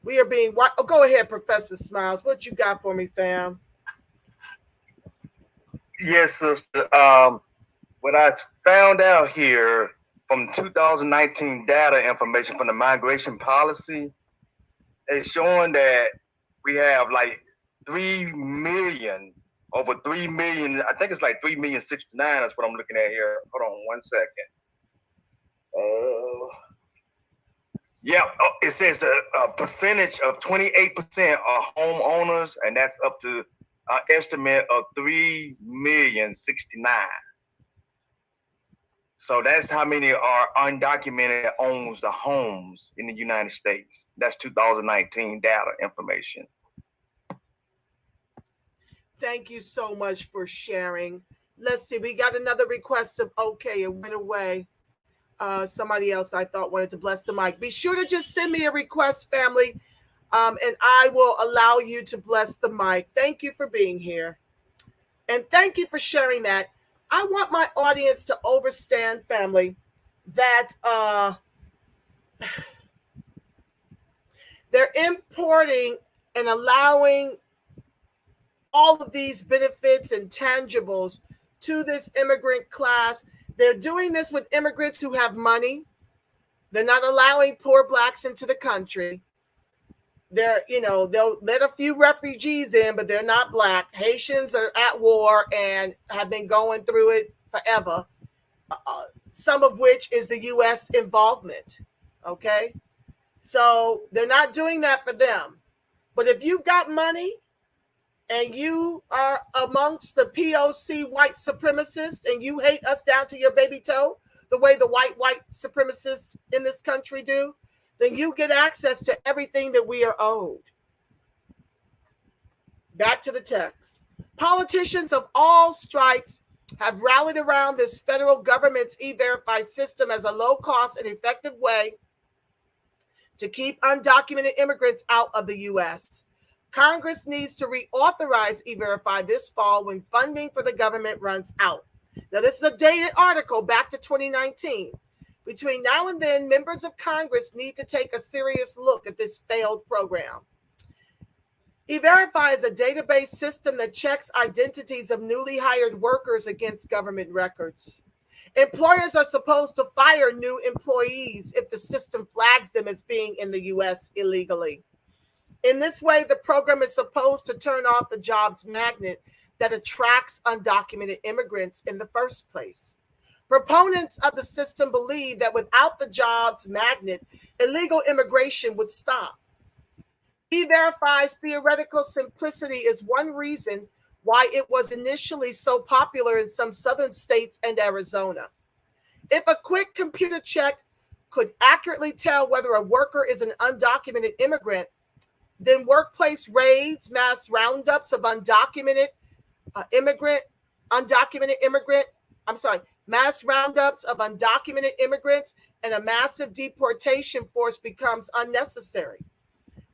We are being watched. Oh, go ahead, Professor Smiles. What you got for me, fam? Yes, sister. What I found out here from 2019 data information from the migration policy is showing that we have like 3 million, over 3 million. I think it's like 3,069,000. That's what I'm looking at here. Hold on one second. Yeah, it says a percentage of 28% are homeowners, and that's up to an estimate of 3,069,000. So that's how many are undocumented that owns the homes in the United States. That's 2019 data information. Thank you so much for sharing. Let's see, we got another request of okay, it went away. Somebody else I thought wanted to bless the mic. Be sure to just send me a request, family, and I will allow you to bless the mic. Thank you for being here. And thank you for sharing that. I want my audience to understand, family, that they're importing and allowing all of these benefits and tangibles to this immigrant class. They're doing this with immigrants who have money. They're not allowing poor blacks into the country. they're, they'll let a few refugees in, but they're not black. Haitians are at war and have been going through it forever. Some of which is the U.S. involvement. Okay, so they're not doing that for them. But if you've got money and you are amongst the POC white supremacists and you hate us down to your baby toe, the way the white supremacists in this country do, then you get access to everything that we are owed. Back to the text. Politicians of all stripes have rallied around this federal government's E-Verify system as a low-cost and effective way to keep undocumented immigrants out of the U.S. Congress needs to reauthorize E-Verify this fall when funding for the government runs out. Now, this is a dated article back to 2019. Between now and then, members of Congress need to take a serious look at this failed program. E-Verify is a database system that checks identities of newly hired workers against government records. Employers are supposed to fire new employees if the system flags them as being in the U.S. illegally. In this way, the program is supposed to turn off the jobs magnet that attracts undocumented immigrants in the first place. Proponents of the system believe that without the jobs magnet, illegal immigration would stop. E-Verify's theoretical simplicity is one reason why it was initially so popular in some southern states and Arizona. If a quick computer check could accurately tell whether a worker is an undocumented immigrant, then workplace raids, mass roundups of mass roundups of undocumented immigrants and a massive deportation force becomes unnecessary.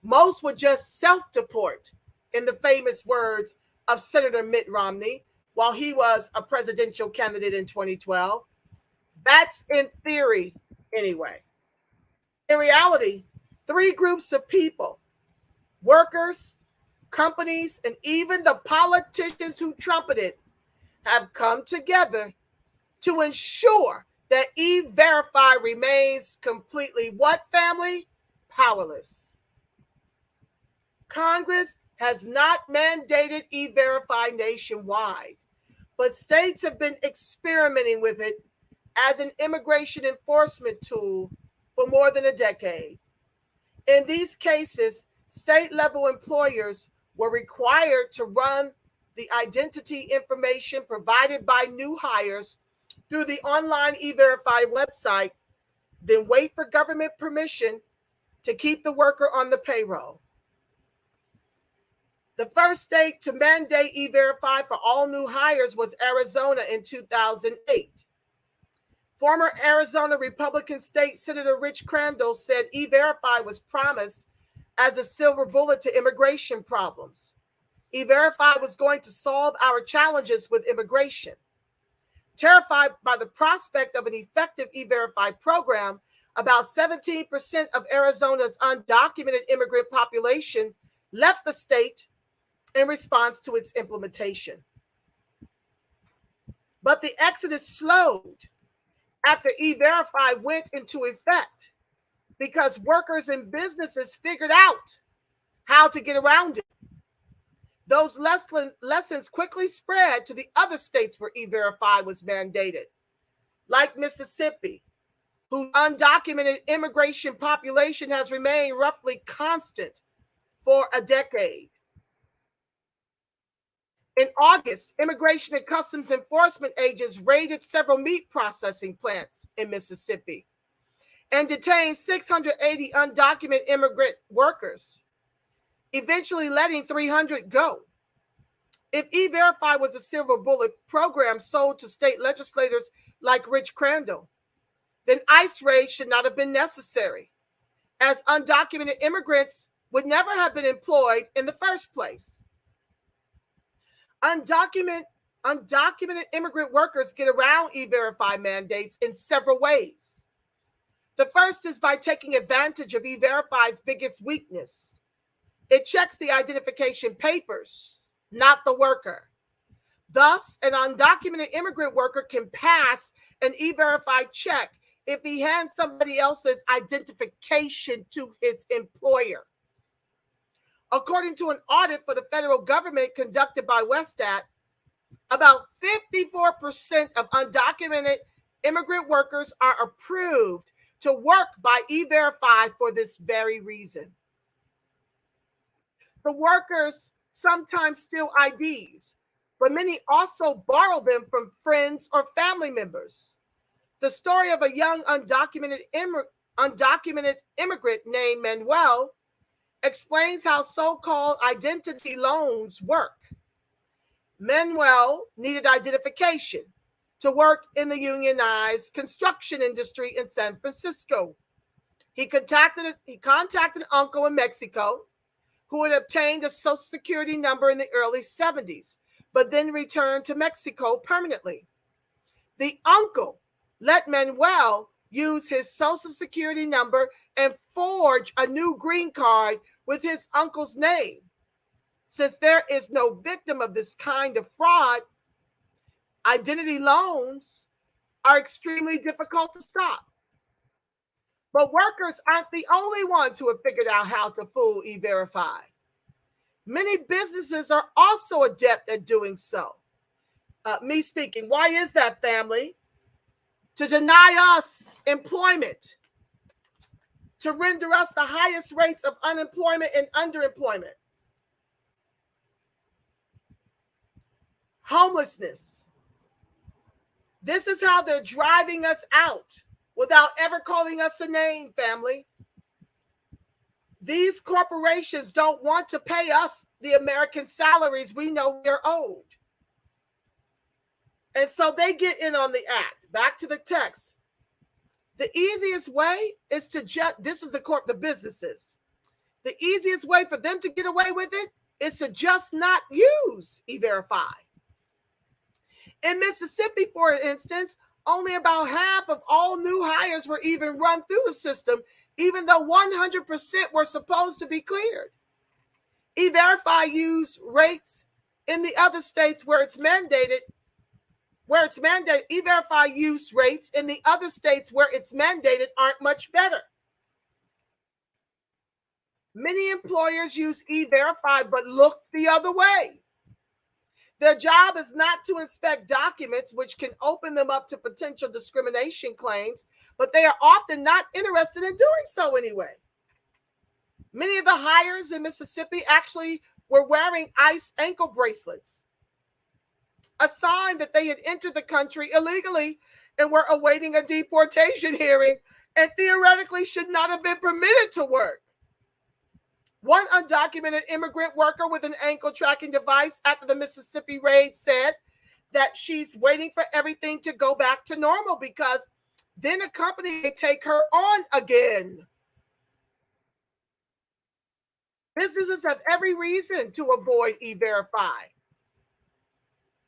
Most would just self-deport, in the famous words of Senator Mitt Romney, while he was a presidential candidate in 2012. That's in theory, anyway. In reality, three groups of people, workers, companies, and even the politicians who trumpeted, have come together to ensure that E-Verify remains completely what, family? Powerless. Congress has not mandated E-Verify nationwide, but states have been experimenting with it as an immigration enforcement tool for more than a decade. In these cases, state-level employers were required to run the identity information provided by new hires through the online E-Verify website, then wait for government permission to keep the worker on the payroll. The first state to mandate E-Verify for all new hires was Arizona in 2008. Former Arizona Republican State Senator Rich Crandall said E-Verify was promised as a silver bullet to immigration problems. E-Verify was going to solve our challenges with immigration. Terrified by the prospect of an effective E-Verify program, about 17% of Arizona's undocumented immigrant population left the state in response to its implementation. But the exodus slowed after E-Verify went into effect because workers and businesses figured out how to get around it. Those lessons quickly spread to the other states where E-Verify was mandated, like Mississippi, whose undocumented immigration population has remained roughly constant for a decade. In August, Immigration and Customs Enforcement agents raided several meat processing plants in Mississippi and detained 680 undocumented immigrant workers, eventually letting 300 go. If E-Verify was a silver bullet program sold to state legislators like Rich Crandall, then ICE raids should not have been necessary, as undocumented immigrants would never have been employed in the first place. Undocumented immigrant workers get around E-Verify mandates in several ways. The first is by taking advantage of E-Verify's biggest weakness. It checks the identification papers, not the worker. Thus, an undocumented immigrant worker can pass an E-Verify check if he hands somebody else's identification to his employer. According to an audit for the federal government conducted by Westat, about 54% of undocumented immigrant workers are approved to work by E-Verify for this very reason. The workers sometimes steal IDs, but many also borrow them from friends or family members. The story of a young undocumented immigrant named Manuel explains how so-called identity loans work. Manuel needed identification to work in the unionized construction industry in San Francisco. He contacted an uncle in Mexico who had obtained a Social Security number in the early 70s, but then returned to Mexico permanently. The uncle let Manuel use his Social Security number and forge a new green card with his uncle's name. Since there is no victim of this kind of fraud, identity loans are extremely difficult to stop. But workers aren't the only ones who have figured out how to fool E-Verify. Many businesses are also adept at doing so. Me speaking, why is that, family? To deny us employment, to render us the highest rates of unemployment and underemployment. Homelessness. This is how they're driving us out without ever calling us a name, family. These corporations don't want to pay us the American salaries we know we're owed. And so they get in on the act. Back to the text. The easiest way is to this is the businesses. The easiest way for them to get away with it is to just not use E-Verify. In Mississippi, for instance, only about half of all new hires were even run through the system, even though 100% were supposed to be cleared. E-Verify use rates in the other states where it's mandated. E-Verify use rates in the other states where it's mandated aren't much better. Many employers use E-Verify but look the other way. Their job is not to inspect documents, which can open them up to potential discrimination claims, but they are often not interested in doing so anyway. Many of the hires in Mississippi actually were wearing ICE ankle bracelets, a sign that they had entered the country illegally and were awaiting a deportation hearing and theoretically should not have been permitted to work. One undocumented immigrant worker with an ankle tracking device after the Mississippi raid said that she's waiting for everything to go back to normal because then a company may take her on again. Businesses have every reason to avoid E-Verify.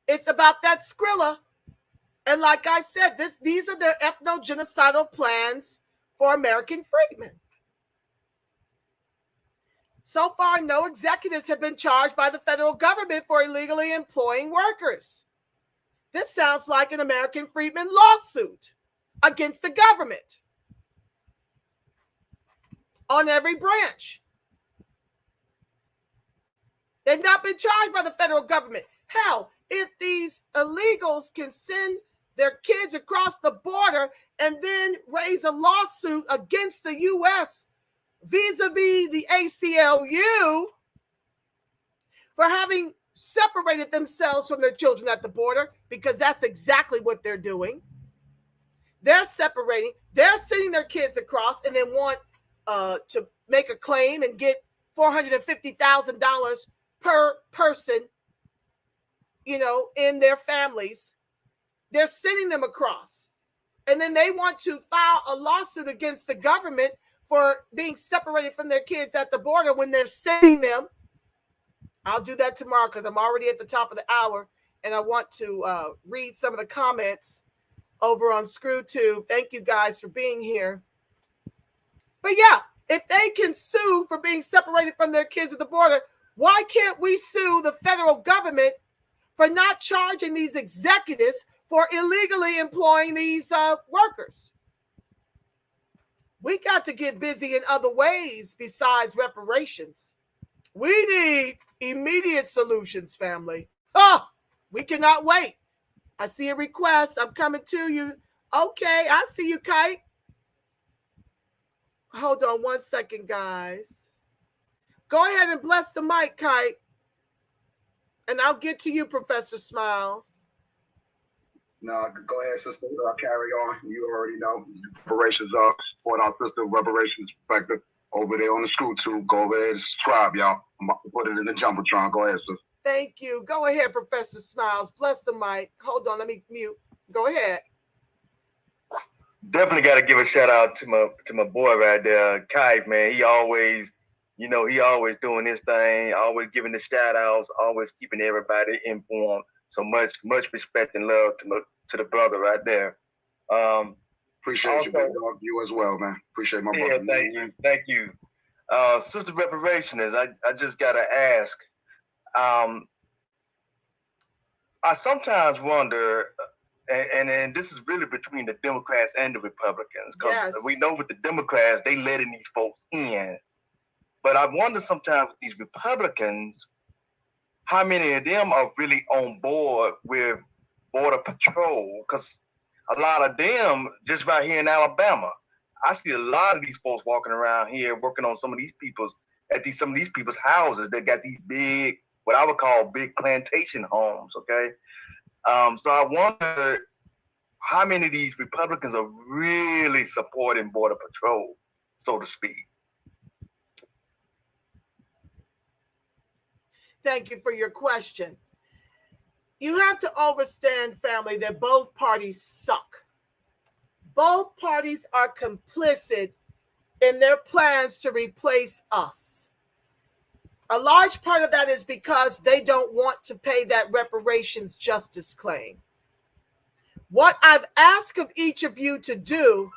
It's about that Skrilla. And like I said, these are their ethnogenocidal plans for American freedmen. So far, no executives have been charged by the federal government for illegally employing workers. This sounds like an American freedman lawsuit against the government on every branch. They've not been charged by the federal government. Hell, if these illegals can send their kids across the border and then raise a lawsuit against the U.S. vis-a-vis the ACLU for having separated themselves from their children at the border, because that's exactly what they're doing. They're separating, they're sending their kids across and then want to make a claim and get $450,000 per person, in their families. They're sending them across. And then they want to file a lawsuit against the government for being separated from their kids at the border when they're sending them. I'll do that tomorrow because I'm already at the top of the hour and I want to read some of the comments over on ScrewTube. Thank you guys for being here. But yeah, if they can sue for being separated from their kids at the border, why can't we sue the federal government for not charging these executives for illegally employing these workers? We got to get busy in other ways besides reparations. We need immediate solutions, family. Oh, we cannot wait. I see a request. I'm coming to you. Okay, I see you, Kite. Hold on one second, guys. Go ahead and bless the mic, Kite. And I'll get to you, Professor Smiles. No, go ahead, sister. Carry on. You already know. Reparations support our sister Reparations perspective over there on the school tube. Go over there and subscribe, y'all. I'm about to put it in the Jumbotron. Go ahead, sister. Thank you. Go ahead, Professor Smiles. Bless the mic. Hold on, let me mute. Go ahead. Definitely got to give a shout out to my boy right there, Kai, man. He always, he always doing his thing, always giving the shout outs, always keeping everybody informed. So much respect and love to the brother right there. Appreciate also, you, big dog. You as well, man. Appreciate my brother. Yeah, thank you. Sister Reparations, I just gotta ask. I sometimes wonder. And this is really between the Democrats and the Republicans, because we know with the Democrats, they letting these folks in. But I wonder sometimes with these Republicans, how many of them are really on board with Border Patrol? Because a lot of them, just right here in Alabama, I see a lot of these folks walking around here working on some of these people's houses. They got these big, what I would call big plantation homes, okay? So I wonder how many of these Republicans are really supporting Border Patrol, so to speak. Thank you for your question. You have to understand, family, that both parties suck. Both parties are complicit in their plans to replace us. A large part of that is because they don't want to pay that reparations justice claim. What I've asked of each of you to do,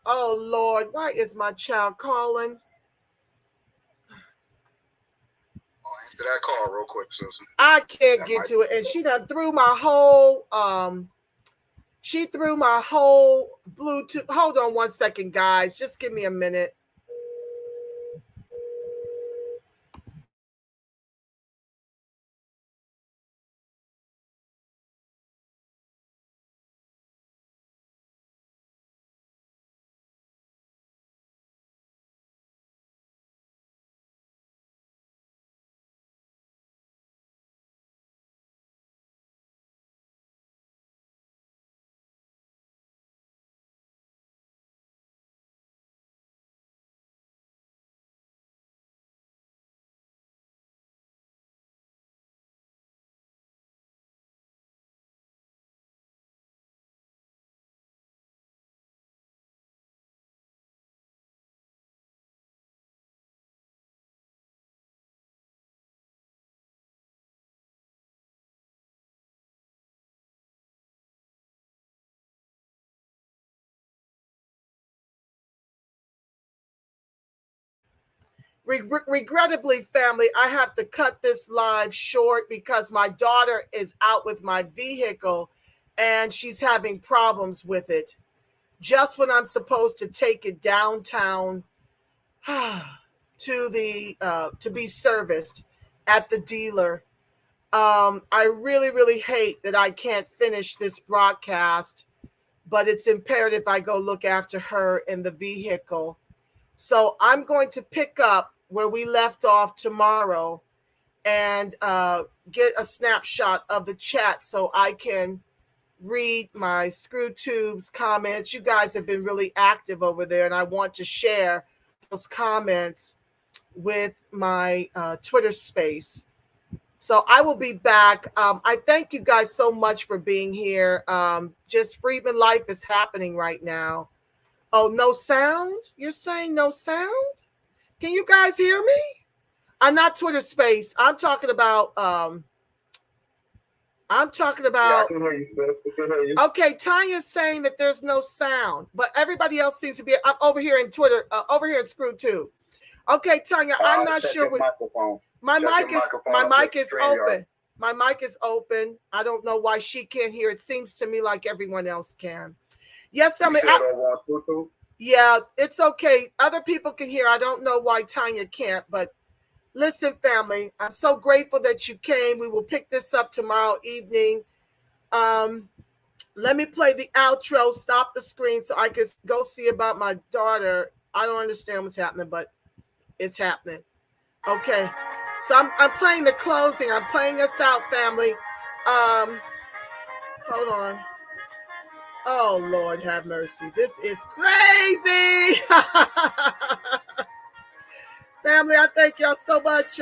oh Lord, why is my child calling? I'll answer that call real quick, sister. I can't get to it. And she done threw my whole, Bluetooth. Hold on one second, guys. Just give me a minute. Regrettably, family, I have to cut this live short because my daughter is out with my vehicle and she's having problems with it. Just when I'm supposed to take it downtown to be serviced at the dealer. I really hate that I can't finish this broadcast, but it's imperative I go look after her in the vehicle. So I'm going to pick up where we left off tomorrow and get a snapshot of the chat so I can read my Screw Tubes comments. You guys have been really active over there, and I want to share those comments with my Twitter space. So I will be back. I thank you guys so much for being here. Just Freedmen life is happening right now. Oh, no sound? You're saying no sound? Can you guys hear me? I'm not Twitter space. I'm talking about Yeah, I can hear you, sis. I can hear you. Okay, Tanya's saying that there's no sound, but everybody else seems to be. I'm over here in Twitter, over here in Screw Tube. Okay, Tanya, I'm not sure what my mic is open. My mic is open. I don't know why she can't hear. It seems to me like everyone else can. Yes, family. Yeah, it's okay. Other people can hear. I don't know why Tanya can't, but Listen, family, I'm so grateful that you came. We will pick this up tomorrow evening. Let me play the outro, stop the screen so I can go see about my daughter. I don't understand what's happening, but it's happening. Okay. So I'm playing the closing. I'm playing us out, family. Hold on. Oh, Lord have mercy. This is crazy. Family, I thank y'all so much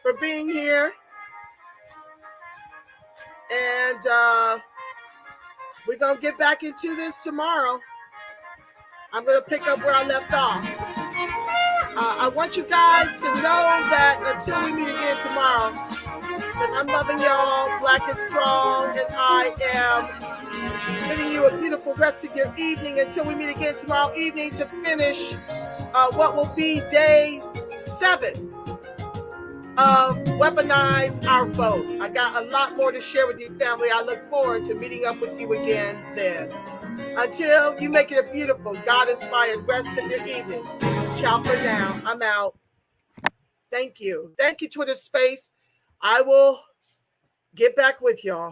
for being here. And we're going to get back into this tomorrow. I'm going to pick up where I left off. I want you guys to know that until we meet again tomorrow, that I'm loving y'all, Black and Strong, and I am bidding you a beautiful rest of your evening until we meet again tomorrow evening to finish what will be day 7 of Weaponize Our Vote. I got a lot more to share with you, family. I look forward to meeting up with you again then. Until you make it a beautiful, God-inspired rest of your evening. Ciao for now. I'm out. Thank you. Thank you, Twitter Space. I will get back with y'all.